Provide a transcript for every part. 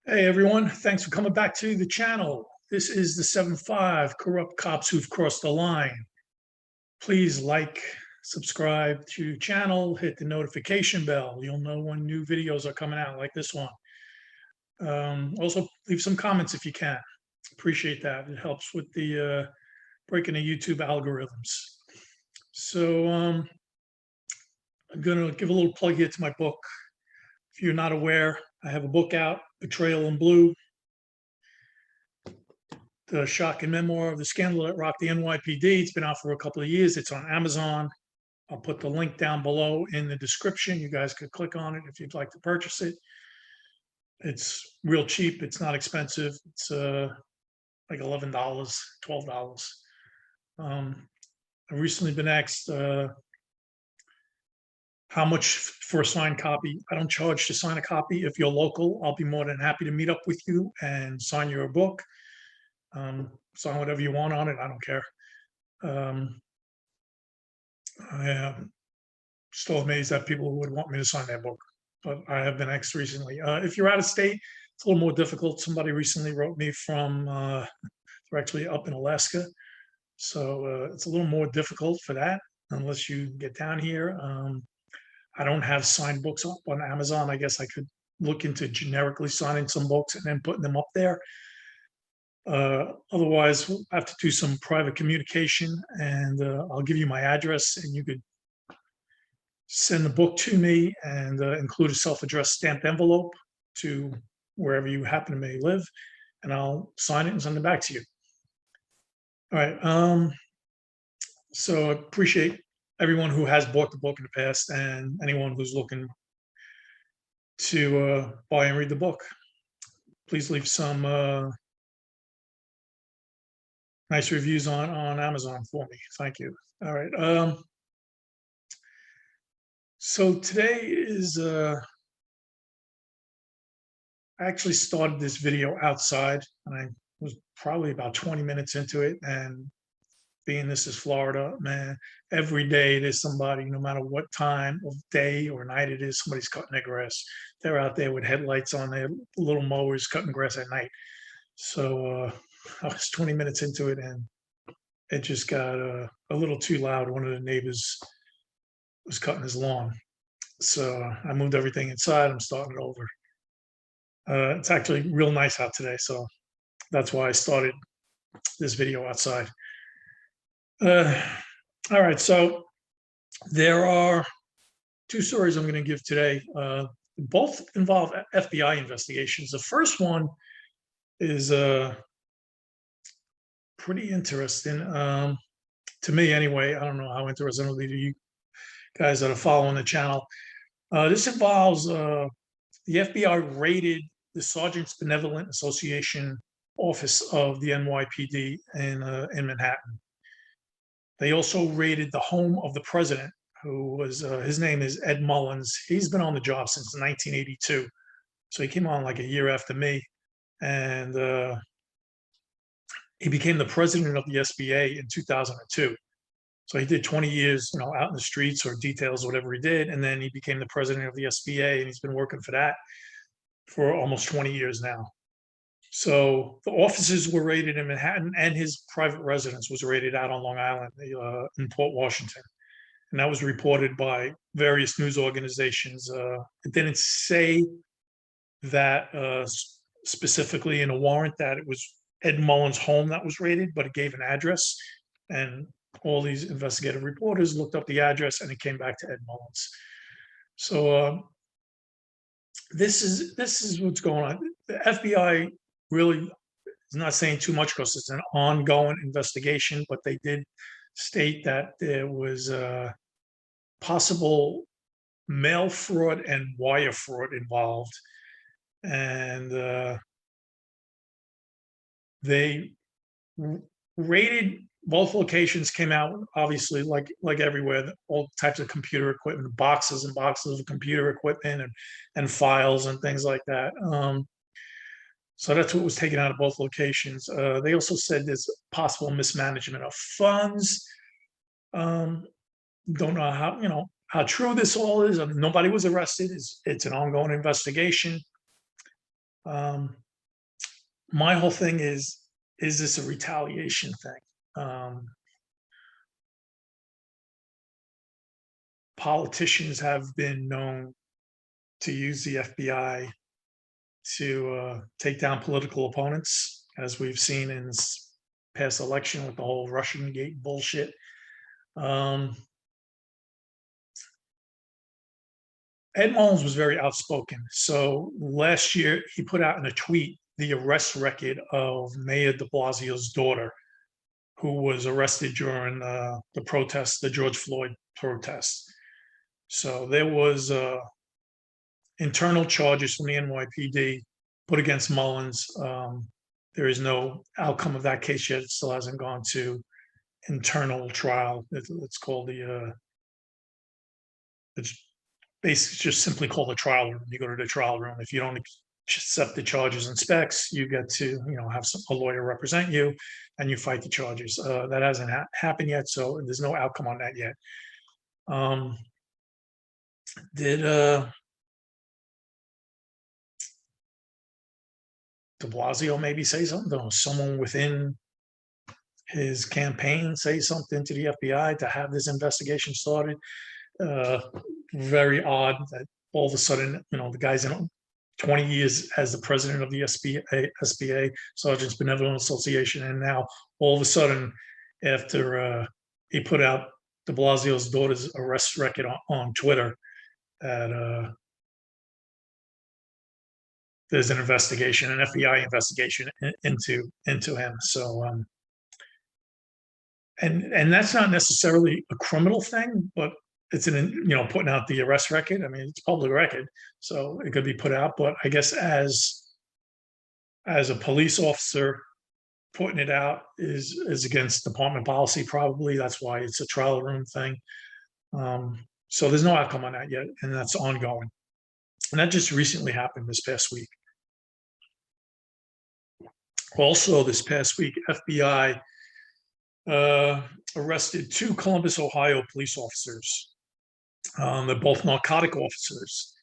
Hey everyone, thanks for coming back to the channel. This is the 7-5 Corrupt Cops Who've Crossed the Line. Please like, subscribe to the channel, hit the notification bell. You'll know when new videos are coming out like this one. Also, leave some comments if you can. Appreciate that. It helps with the breaking the YouTube algorithms. So I'm going to give a little plug here to my book. If you're not aware, I have a book out, Betrayal in Blue, the shocking memoir of the scandal that rocked the NYPD. It's been out for a couple of years. It's on Amazon. I'll put the link down below in the description. You guys could click on it if you'd like to purchase it. It's real cheap. It's not expensive. It's like $11, $12. I've recently been asked how much for a signed copy. I don't charge to sign a copy. If you're local, I'll be more than happy to meet up with you and sign your book. Sign whatever you want on it. I don't care. I am still amazed that people would want me to sign their book, but I have been asked recently. If you're out of state, it's a little more difficult. Somebody recently wrote me from, they're actually up in Alaska. So it's a little more difficult for that unless you get down here. I don't have signed books up on Amazon. I guess I could look into generically signing some books and then putting them up there. Otherwise, we'll have to do some private communication, and I'll give you my address, and you could send the book to me and include a self-addressed stamped envelope to wherever you happen to may live, and I'll sign it and send it back to you. All right. So I appreciate everyone who has bought the book in the past and anyone who's looking to buy and read the book. Please leave some nice reviews on Amazon for me. Thank you. All right. So today is, I actually started this video outside, and I was probably about 20 minutes into it. And being this is Florida, man, every day there's somebody, no matter what time of day or night it is, somebody's cutting their grass. They're out there with headlights on their little mowers cutting grass at night. So I was 20 minutes into it, and it just got a little too loud. One of the neighbors was cutting his lawn. So I moved everything inside. I'm starting it over. It's actually real nice out today, so that's why I started this video outside. All right, so there are two stories I'm going to give today. Both involve FBI investigations. The first one is pretty interesting to me, anyway. I don't know how interesting it'll be to you guys that are following the channel. This involves the FBI raided the Sergeants Benevolent Association office of the NYPD in Manhattan. They also raided the home of the president, who was, his name is Ed Mullins. He's been on the job since 1982. So he came on like a year after me. And he became the president of the SBA in 2002. So he did 20 years, out in the streets or details, whatever he did. And then he became the president of the SBA, and he's been working for that for almost 20 years now. So the offices were raided in Manhattan, and his private residence was raided out on Long Island in Port Washington. And that was reported by various news organizations. It didn't say that specifically in a warrant that it was Ed Mullins' home that was raided, but it gave an address. And all these investigative reporters looked up the address, and it came back to Ed Mullins. So this is what's going on. The FBI really is not saying too much because it's an ongoing investigation, but they did state that there was possible mail fraud and wire fraud involved, and they raided both locations. Came out, obviously, like everywhere, all types of computer equipment, boxes and boxes of computer equipment and files and things like that. So that's what was taken out of both locations. They also said there's possible mismanagement of funds. Don't know how true this all is. I mean, nobody was arrested. It's an ongoing investigation. My whole thing is this a retaliation thing? Politicians have been known to use the FBI to take down political opponents, as we've seen in this past election with the whole Russian gate bullshit. Ed Mullins was very outspoken. So last year, he put out in a tweet the arrest record of Mayor de Blasio's daughter, who was arrested during the protest, the George Floyd protest. So there was internal charges from the NYPD put against Mullins. There is no outcome of that case yet. It still hasn't gone to internal trial. It's called it's basically just simply called a trial room. You go to the trial room. If you don't accept the charges and specs, you get to have a lawyer represent you, and you fight the charges. That hasn't happened yet, so there's no outcome on that yet. Did de Blasio maybe say something? Or someone within his campaign say something to the FBI to have this investigation started? Very odd that all of a sudden, the guy's in 20 years as the president of the SBA, Sergeants Benevolent Association, and now all of a sudden, after he put out de Blasio's daughter's arrest record on Twitter, that there's an investigation, an FBI investigation into him. So, and that's not necessarily a criminal thing, but it's putting out the arrest record. I mean, it's public record, so it could be put out. But I guess as a police officer, putting it out is against department policy. Probably that's why it's a trial room thing. So there's no outcome on that yet, and that's ongoing. And that just recently happened this past week. Also, this past week, FBI arrested 2 Columbus, Ohio police officers. They're both narcotic officers.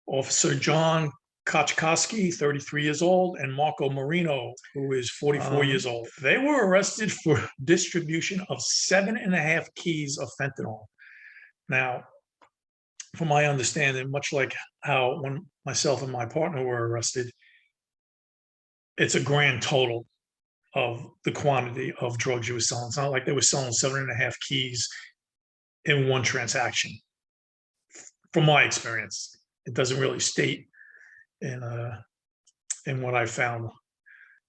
Officer John Kochkowski, 33 years old, and Marco Marino, who is 44 years old. They were arrested for distribution of 7.5 keys of fentanyl. Now, from my understanding, much like how when myself and my partner were arrested, it's a grand total of the quantity of drugs you were selling. It's not like they were selling 7.5 keys in one transaction. From my experience, it doesn't really state in what I found.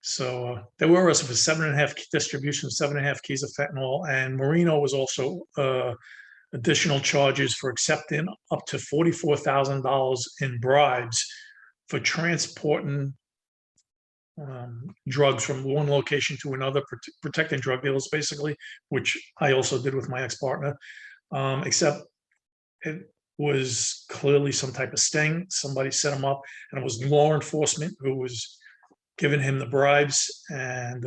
So they were arrested for 7.5 distribution, 7.5 keys of fentanyl, and Marino was also additional charges for accepting up to $44,000 in bribes for transporting drugs from one location to another, protecting drug dealers, basically, which I also did with my ex-partner, except it was clearly some type of sting. Somebody set him up, and it was law enforcement who was giving him the bribes and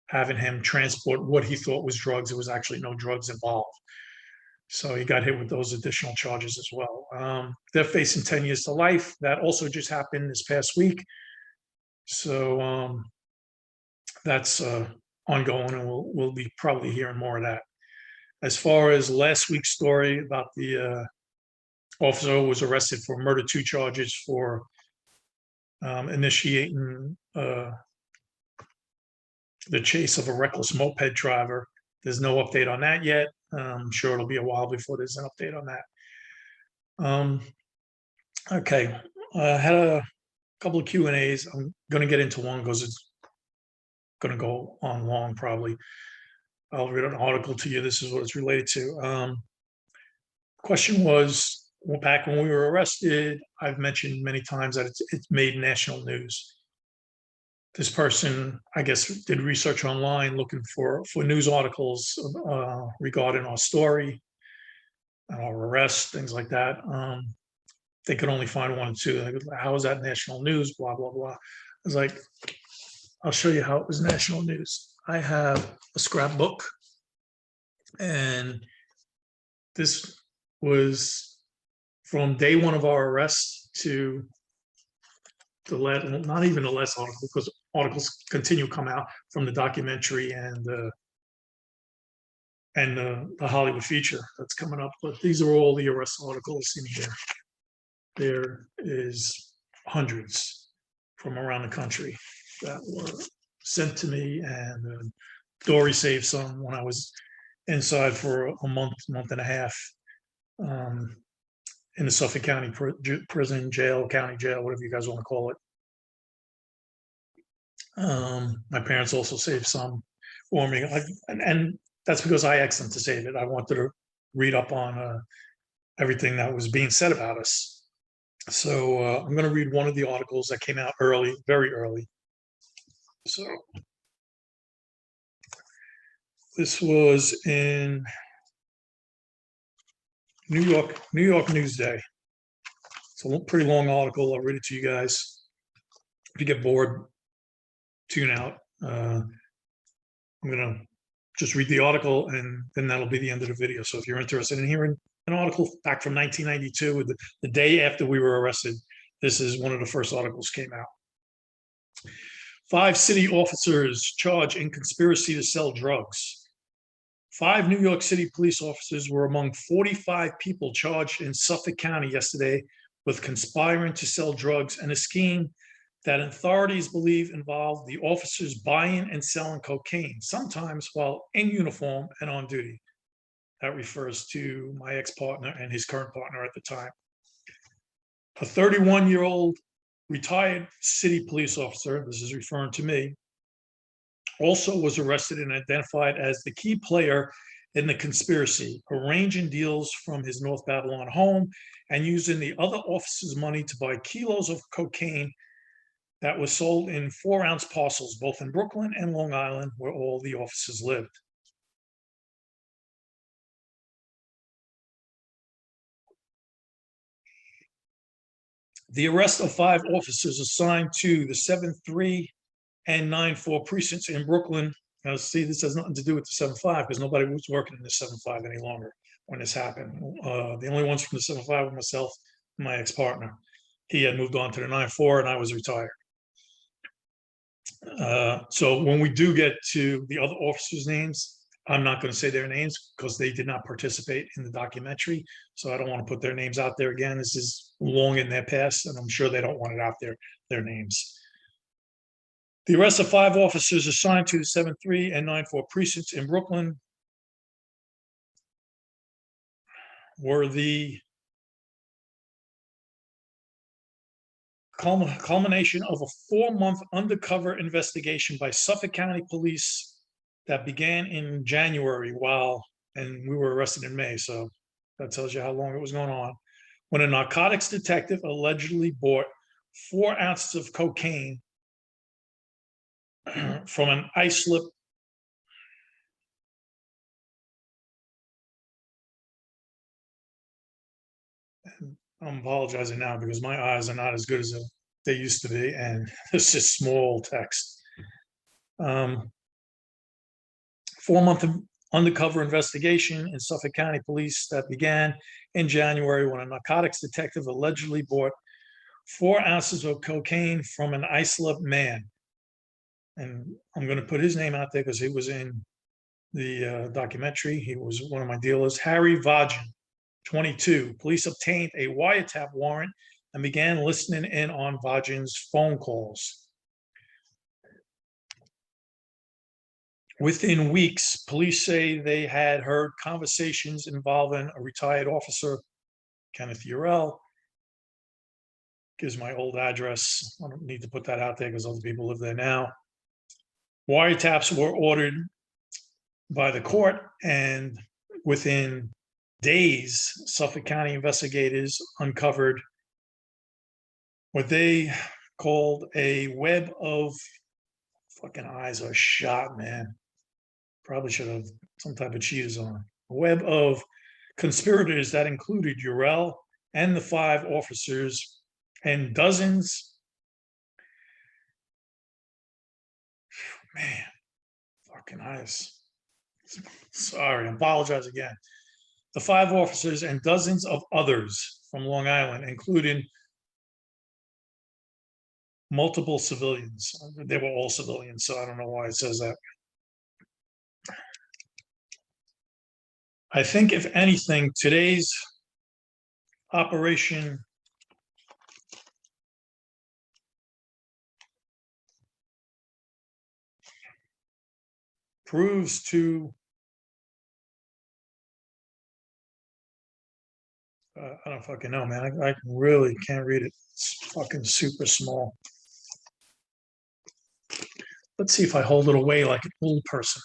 having him transport what he thought was drugs. There was actually no drugs involved. So he got hit with those additional charges as well. They're facing 10 years to life. That also just happened this past week. So that's ongoing, and we'll be probably hearing more of that. As far as last week's story about the officer who was arrested for murder 2 charges for initiating the chase of a reckless moped driver, there's no update on that yet. I'm sure it'll be a while before there's an update on that. Okay, I had a couple of Q&As. I'm going to get into one because it's going to go on long probably. I'll read an article to you. This is what it's related to. Question was, back when we were arrested, I've mentioned many times that it's made national news. This person, I guess, did research online looking for news articles regarding our story, our arrest, things like that. They could only find 1 or 2. How is that national news? Blah, blah, blah. I was like, I'll show you how it was national news. I have a scrapbook, and this was from day 1 of our arrest to not even the last article, because articles continue to come out from the documentary and the Hollywood feature that's coming up. But these are all the arrest articles in here. There is hundreds from around the country that were sent to me, and Dory saved some when I was inside for a month and a half, in the Suffolk County prison, jail, county jail, whatever you guys want to call it. My parents also saved some for me, and that's because I asked them to save it. I wanted to read up on everything that was being said about us. So I'm going to read one of the articles that came out early, very early. So this was in New York Newsday. It's a pretty long article. I'll read it to you guys. If you get bored, tune out. I'm going to just read the article, and then that'll be the end of the video. So if you're interested in hearing an article back from 1992, the day after we were arrested, this is one of the first articles came out. 5 city officers charged in conspiracy to sell drugs. 5 New York City police officers were among 45 people charged in Suffolk County yesterday with conspiring to sell drugs and a scheme that authorities believe involved the officers buying and selling cocaine, sometimes while in uniform and on duty. That refers to my ex-partner and his current partner at the time. A 31-year-old retired city police officer, this is referring to me, also was arrested and identified as the key player in the conspiracy, arranging deals from his North Babylon home and using the other officers' money to buy kilos of cocaine that was sold in 4-ounce parcels, both in Brooklyn and Long Island, where all the officers lived. The arrest of 5 officers assigned to the 7-3 and 9-4 precincts in Brooklyn. Now, see, this has nothing to do with the 7-5 because nobody was working in the 7-5 any longer when this happened. The only ones from the 7-5 were myself and my ex-partner. He had moved on to the 9-4 and I was retired. So when we do get to the other officers' names, I'm not going to say their names because they did not participate in the documentary. So I don't want to put their names out there again. This is long in their past, and I'm sure they don't want it out there, their names. The arrest of 5 officers assigned to the 7-3 and 9-4 precincts in Brooklyn were the culmination of a 4-month undercover investigation by Suffolk County Police that began in January and we were arrested in May. So that tells you how long it was going on. When a narcotics detective allegedly bought 4 ounces of cocaine from an islip I'm apologizing now because my eyes are not as good as they used to be, and this is small text. 4-month undercover investigation in Suffolk County Police that began in January when a narcotics detective allegedly bought 4 ounces of cocaine from an islip man. And I'm going to put his name out there because he was in the documentary. He was one of my dealers, Harry Vajan, 22. Police obtained a wiretap warrant and began listening in on Vajan's phone calls. Within weeks, police say they had heard conversations involving a retired officer, Kenneth Eurell. Gives my old address. I don't need to put that out there because other people live there now. Wiretaps were ordered by the court, and within days, Suffolk County investigators uncovered what they called a web of fucking eyes are shot, man. Probably should have some type of cheaters on. A web of conspirators that included Eurell and the 5 officers and dozens. Man, fucking eyes. Sorry, I apologize again. The 5 officers and dozens of others from Long Island, including multiple civilians. They were all civilians, so I don't know why it says that. I think, if anything, today's operation proves to, I don't fucking know, man. I really can't read it. It's fucking super small. Let's see if I hold it away like an old person.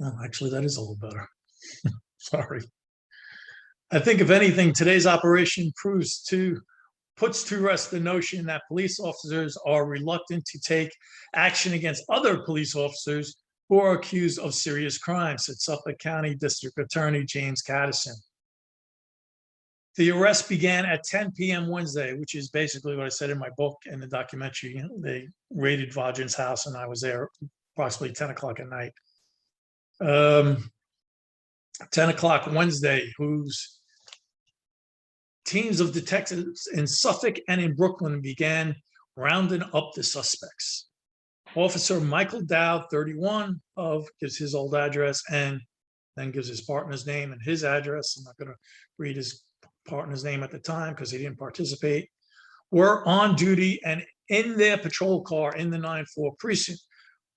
Oh, actually, that is a little better. Sorry. I think, if anything, today's operation puts to rest the notion that police officers are reluctant to take action against other police officers who are accused of serious crimes, said Suffolk County District Attorney James Cattison. The arrest began at 10 p.m. Wednesday, which is basically what I said in my book and the documentary. They raided Vaughan's house, and I was there approximately 10 o'clock at night. 10 o'clock Wednesday, whose teams of detectives in Suffolk and in Brooklyn began rounding up the suspects. Officer Michael Dowd, 31, gives his old address and then gives his partner's name and his address. I'm not going to read his partner's name at the time because he didn't participate, were on duty and in their patrol car in the 9-4 precinct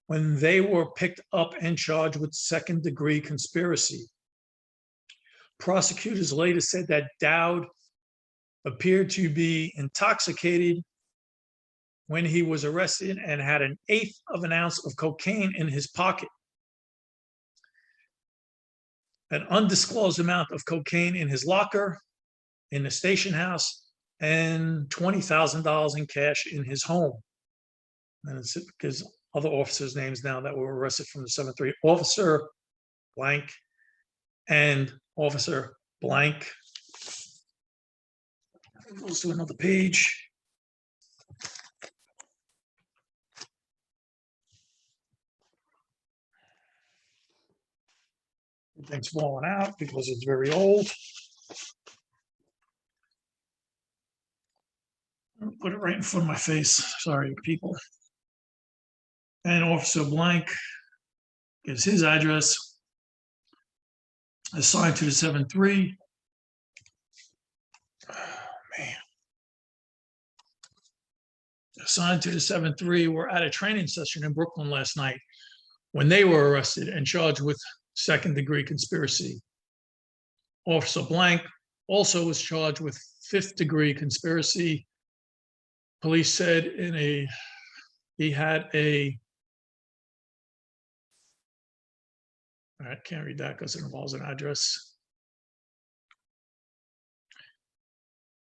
when they were picked up and charged with second-degree conspiracy. Prosecutors later said that Dowd appeared to be intoxicated when he was arrested and had 1/8 of an ounce of cocaine in his pocket, an undisclosed amount of cocaine in his locker in the station house, and $20,000 in cash in his home. And it's because other officers' names now that were arrested from the 7-3, Officer blank and Officer blank. It goes to another page. Everything's falling out because it's very old. I'll put it right in front of my face. Sorry, people. And Officer blank gives his address, assigned to the 7-3. Oh, man. Assigned to the 7-3 were at a training session in Brooklyn last night when they were arrested and charged with second-degree conspiracy. Officer blank also was charged with 5th-degree conspiracy. Police said he had a, I can't read that because it involves an address.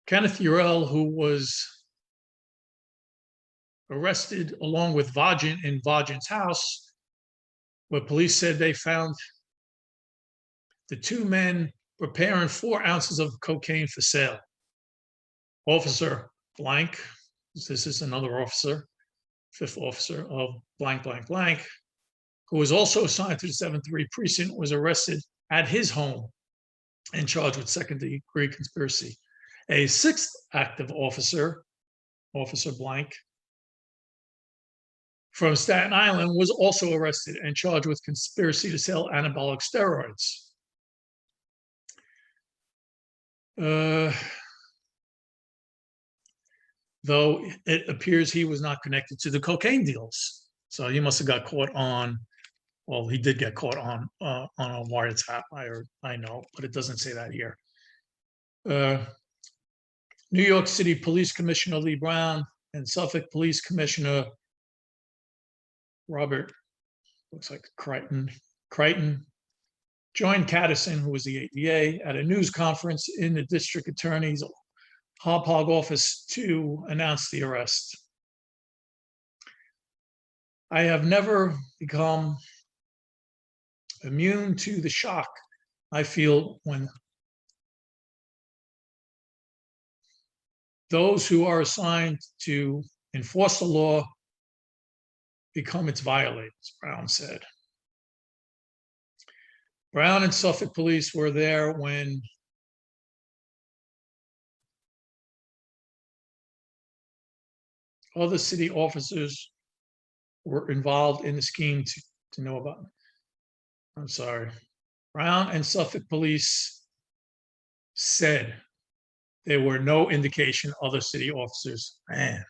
Kenneth Eurell, who was arrested along with Vaughan in Vaughan's house, where police said they found the two men preparing 4 ounces of cocaine for sale. Officer blank, this is another officer, 5th officer of blank, blank, blank, who was also assigned to the 7-3 precinct, was arrested at his home and charged with second-degree conspiracy. A 6th active officer, Officer blank, from Staten Island, was also arrested and charged with conspiracy to sell anabolic steroids. Though it appears he was not connected to the cocaine deals. So he must have got caught on, well, he did get caught on a wiretap, I know, but it doesn't say that here. New York City Police Commissioner Lee Brown and Suffolk Police Commissioner Robert, looks like Crichton, joined Cattison, who was the ADA, at a news conference in the district attorney's Hauppauge office to announce the arrest. I have never become immune to the shock I feel when those who are assigned to enforce the law become its violators, Brown said. Brown and Suffolk police were there when other city officers were involved in the scheme to know about. I'm sorry. Brown and Suffolk police said there were no indication other city officers. Man,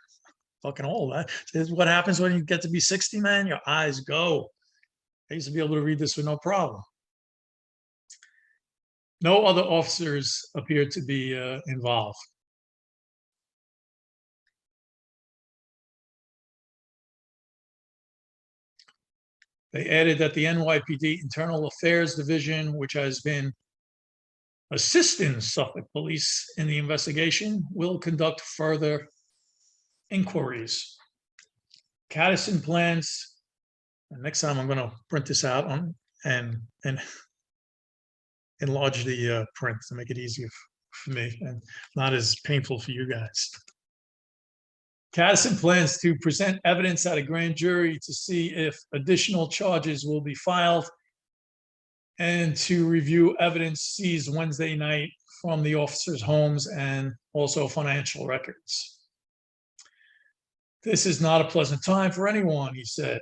fucking old. This is what happens when you get to be 60, man. Your eyes go. I used to be able to read this with no problem. No other officers appeared to be involved. They added that the NYPD Internal Affairs Division, which has been assisting Suffolk Police in the investigation, will conduct further inquiries. Caddison plans, and next time I'm going to print this out and enlarge the print to make it easier for me and not as painful for you guys. Caddison plans to present evidence at a grand jury to see if additional charges will be filed and to review evidence seized Wednesday night from the officers' homes and also financial records. This is not a pleasant time for anyone, he said.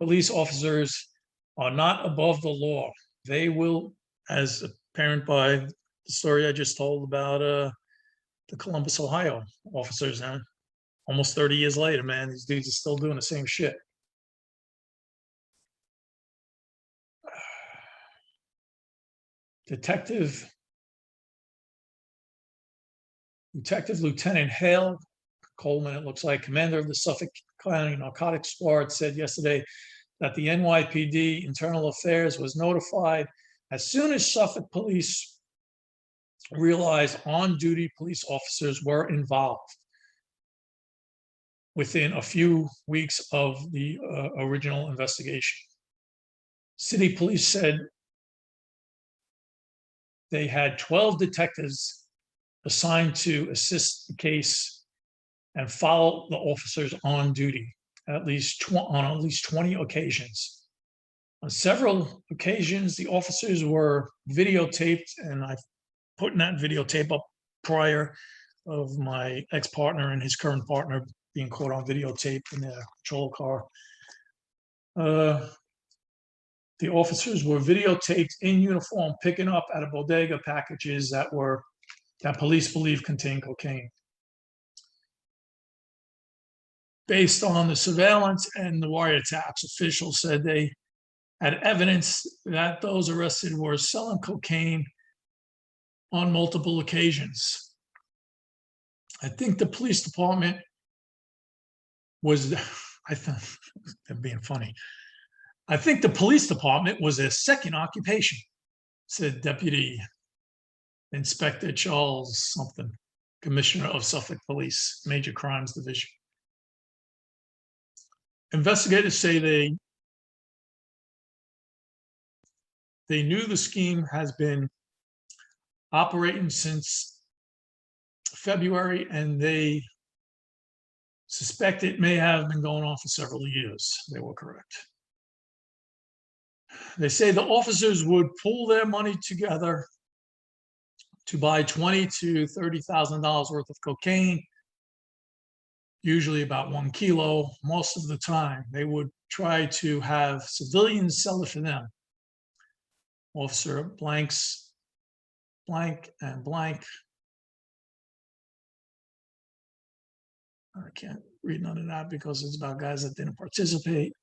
Police officers are not above the law. They will, as apparent by the story I just told about the Columbus, Ohio officers, and almost 30 years later, man, these dudes are still doing the same shit. Detective Lieutenant Hale Coleman, it looks like, commander of the Suffolk County Narcotics Squad, said yesterday that the NYPD Internal Affairs was notified as soon as Suffolk police realized on-duty police officers were involved within a few weeks of the original investigation. City police said they had 12 detectives assigned to assist the case and follow the officers on duty on at least 20 occasions. On several occasions, the officers were videotaped, and I've put that videotape up prior of my ex-partner and his current partner being caught on videotape in their patrol car. The officers were videotaped in uniform picking up at a bodega packages that police believe contained cocaine. Based on the surveillance and the wiretaps, officials said they had evidence that those arrested were selling cocaine on multiple occasions. I think the police department was, I thought, they're being funny. I think the police department was a second occupation, said Deputy Inspector Charles something, Commissioner of Suffolk Police, Major Crimes Division. Investigators say they knew the scheme has been operating since February, and they suspect it may have been going on for several years. They were correct. They say the officers would pool their money together to buy $20,000 to $30,000 worth of cocaine, usually about 1 kilo. Most of the time, they would try to have civilians sell it for them. Officer blanks, blank and blank. I can't read none of that because it's about guys that didn't participate.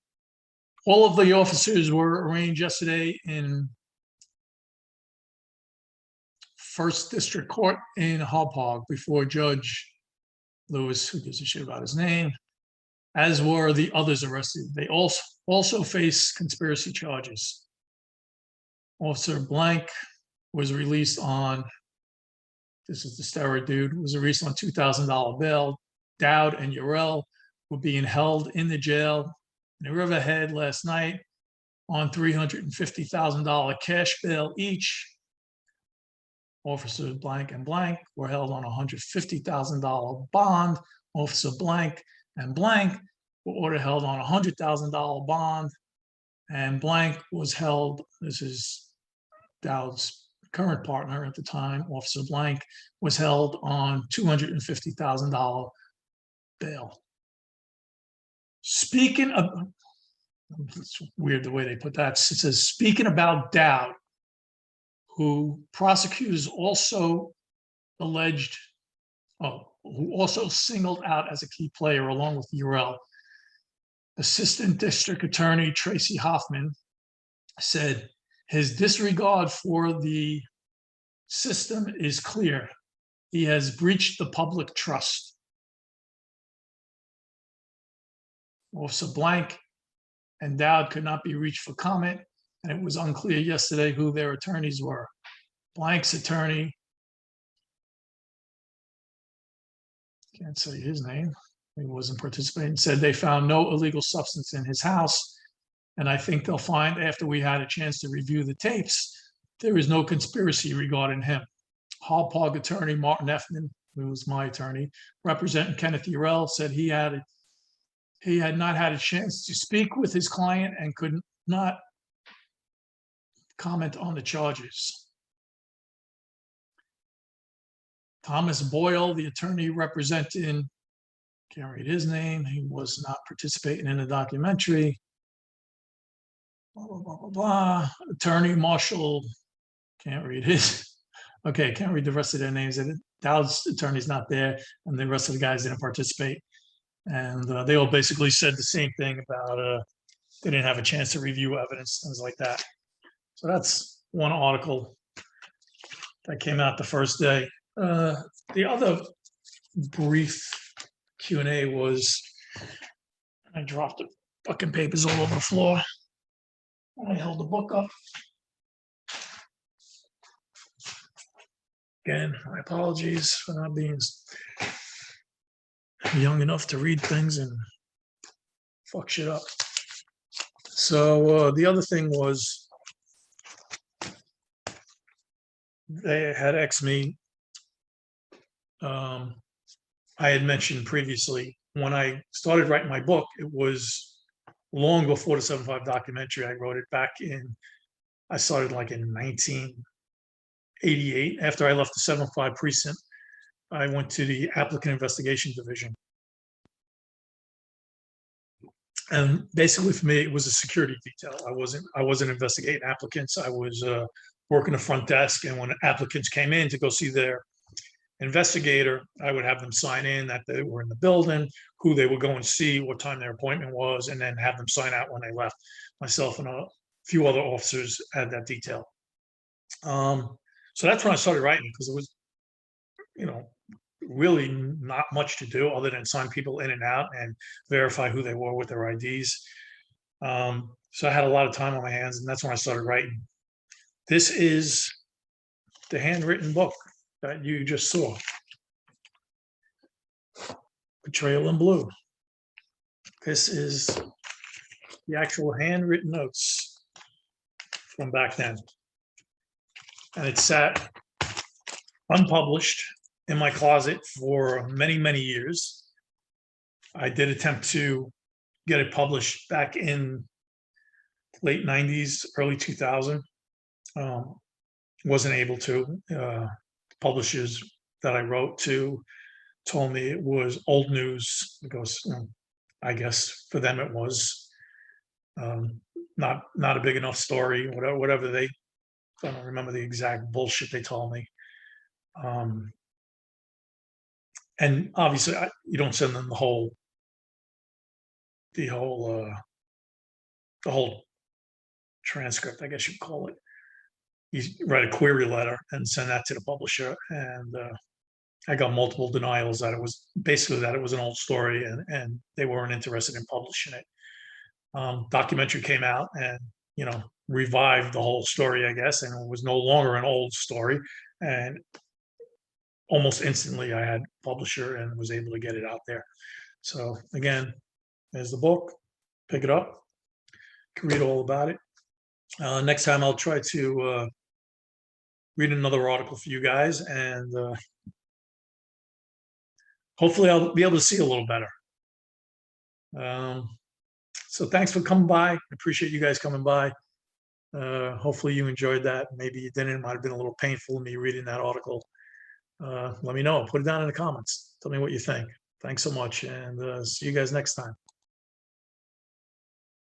All of the officers were arraigned yesterday in First District Court in Hauppauge before Judge Lewis, who gives a shit about his name, as were the others arrested. They also face conspiracy charges. Officer Blank was released on, this is the steroid dude, was released on $2,000 bail. Dowd and Eurell were being held in the jail in Riverhead last night on $350,000 cash bail each. Officers Blank and Blank were held on a $150,000 bond. Officer Blank and Blank were ordered held on a $100,000 bond. And Blank was held, this is Dowd's current partner at the time, Officer Blank, was held on $250,000 bail. Speaking of, it's weird the way they put that. It says, speaking about Dowd, who prosecutors also alleged, who also singled out as a key player along with Eurell. Assistant District Attorney Tracy Hoffman said his disregard for the system is clear. He has breached the public trust. Officer Blank and Dowd could not be reached for comment, and it was unclear yesterday who their attorneys were. Blank's attorney, can't say his name, he wasn't participating, said they found no illegal substance in his house, and I think they'll find after we had a chance to review the tapes, there is no conspiracy regarding him. Hall Park attorney Martin Effman, who was my attorney, representing Kenneth Eurell, said he had not had a chance to speak with his client and could not comment on the charges. Thomas Boyle, the attorney representing, can't read his name, he was not participating in the documentary. Blah, blah, blah, blah, blah. Attorney Marshall, can't read his. Okay, can't read the rest of their names. Dowd's attorney's not there, and the rest of the guys didn't participate. And they all basically said the same thing about they didn't have a chance to review evidence, things like that. So that's one article that came out the first day. The other brief Q&A was, I dropped the fucking papers all over the floor. I held the book up. Again, my apologies for not being young enough to read things and fuck shit up. So the other thing was, they had asked me, I had mentioned previously, when I started writing my book, it was long before the 7.5 documentary. I wrote it back in, I started like in 1988. After I left the 7.5 precinct, I went to the applicant investigation division. And basically for me, it was a security detail. I wasn't investigating applicants. I was working the front desk, and when applicants came in to go see their investigator, I would have them sign in that they were in the building, who they would go and see, what time their appointment was, and then have them sign out when they left. Myself and a few other officers had that detail. So that's when I started writing, because it was, really not much to do other than sign people in and out and verify who they were with their IDs. So I had a lot of time on my hands, and that's when I started writing. This is the handwritten book that you just saw. Betrayal in Blue. This is the actual handwritten notes from back then. And it sat unpublished in my closet for many, many years. I did attempt to get it published back in late 90s, early 2000. Wasn't able to. Publishers that I wrote to told me it was old news, because I guess for them it was not a big enough story, whatever they, I don't remember the exact bullshit they told me. And obviously you don't send them the whole transcript, I guess you'd call it. You write a query letter and send that to the publisher, and I got multiple denials that it was basically that it was an old story, and they weren't interested in publishing it. Documentary came out and revived the whole story, I guess, and it was no longer an old story. And almost instantly, I had a publisher and was able to get it out there. So again, there's the book. Pick it up. You can read all about it. Next time, I'll try to read another article for you guys, and hopefully I'll be able to see a little better. So thanks for coming by. I appreciate you guys coming by. Hopefully you enjoyed that. Maybe you didn't. It might have been a little painful to me reading that article. Let me know. Put it down in the comments. Tell me what you think. Thanks so much, and see you guys next time.